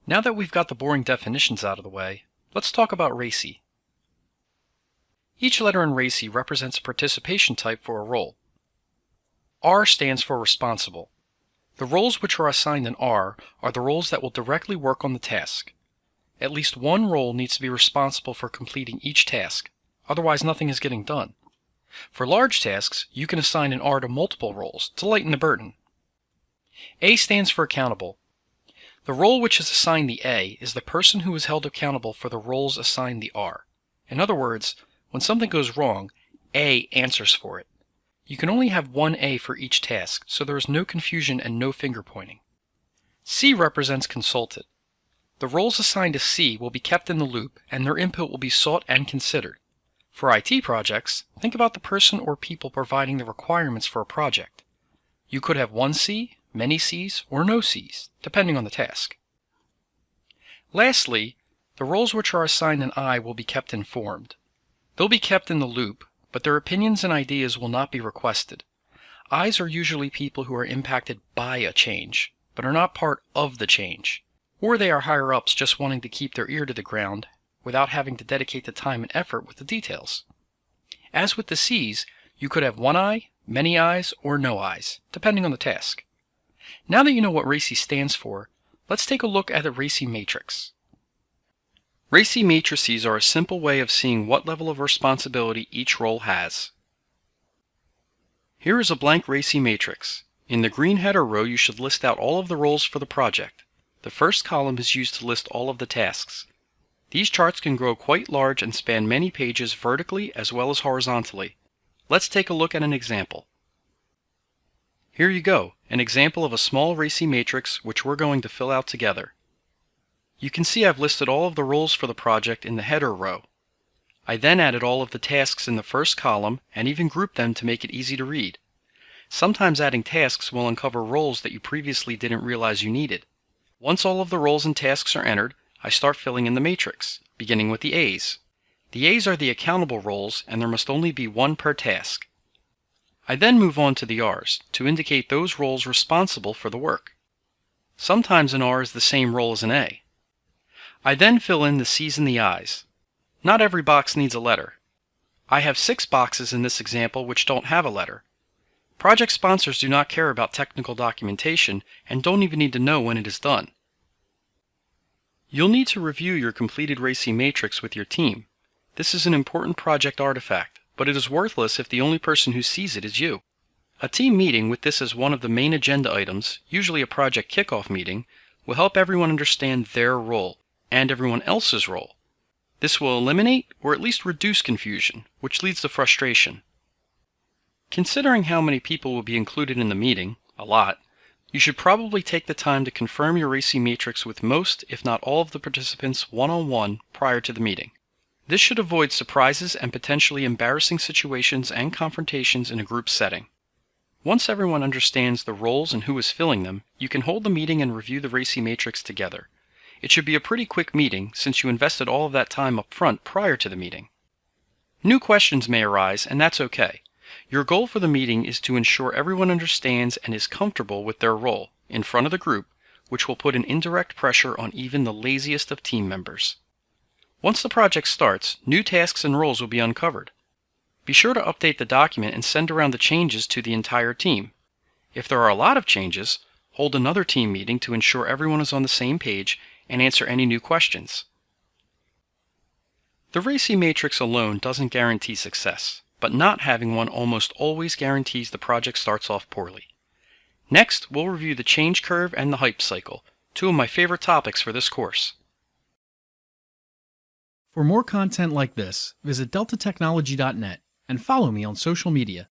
Now that we've got the boring definitions out of the way, let's talk about RACI. Each letter in RACI represents a participation type for a role. R stands for responsible. The roles which are assigned in R are the roles that will directly work on the task. At least one role needs to be responsible for completing each task, otherwise nothing is getting done. For large tasks, you can assign an R to multiple roles to lighten the burden. A stands for accountable. The role which is assigned the A is the person who is held accountable for the roles assigned the R. In other words, when something goes wrong, A answers for it. You can only have one A for each task, so there is no confusion and no finger pointing. C represents consulted. The roles assigned to C will be kept in the loop, and their input will be sought and considered. For IT projects, think about the person or people providing the requirements for a project. You could have one C, many Cs, or no Cs, depending on the task. Lastly, the roles which are assigned an I will be kept informed. They'll be kept in the loop, but their opinions and ideas will not be requested. Is are usually people who are impacted by a change, but are not part of the change. Or they are higher-ups just wanting to keep their ear to the ground without having to dedicate the time and effort with the details. As with the Cs, you could have one I, many Is, or no Is, depending on the task. Now that you know what RACI stands for, let's take a look at the RACI matrix. RACI matrices are a simple way of seeing what level of responsibility each role has. Here is a blank RACI matrix. In the green header row, you should list out all of the roles for the project. The first column is used to list all of the tasks. These charts can grow quite large and span many pages vertically as well as horizontally. Let's take a look at an example. Here you go, an example of a small RACI matrix which we're going to fill out together. You can see I've listed all of the roles for the project in the header row. I then added all of the tasks in the first column and even grouped them to make it easy to read. Sometimes adding tasks will uncover roles that you previously didn't realize you needed. Once all of the roles and tasks are entered, I start filling in the matrix, beginning with the A's. The A's are the accountable roles, and there must only be one per task. I then move on to the R's, to indicate those roles responsible for the work. Sometimes an R is the same role as an A. I then fill in the C's and the I's. Not every box needs a letter. I have 6 boxes in this example which don't have a letter. Project sponsors do not care about technical documentation and don't even need to know when it is done. You'll need to review your completed RACI matrix with your team. This is an important project artifact, but it is worthless if the only person who sees it is you. A team meeting with this as one of the main agenda items, usually a project kickoff meeting, will help everyone understand their role and everyone else's role. This will eliminate or at least reduce confusion, which leads to frustration. Considering how many people will be included in the meeting, a lot, you should probably take the time to confirm your RACI matrix with most, if not all, of the participants one-on-one prior to the meeting. This should avoid surprises and potentially embarrassing situations and confrontations in a group setting. Once everyone understands the roles and who is filling them, you can hold the meeting and review the RACI matrix together. It should be a pretty quick meeting since you invested all of that time up front prior to the meeting. New questions may arise, and that's okay. Your goal for the meeting is to ensure everyone understands and is comfortable with their role in front of the group, which will put an indirect pressure on even the laziest of team members. Once the project starts, new tasks and roles will be uncovered. Be sure to update the document and send around the changes to the entire team. If there are a lot of changes, hold another team meeting to ensure everyone is on the same page and answer any new questions. The RACI matrix alone doesn't guarantee success, but not having one almost always guarantees the project starts off poorly. Next, we'll review the change curve and the hype cycle, 2 of my favorite topics for this course. For more content like this, visit deltatechnology.net and follow me on social media.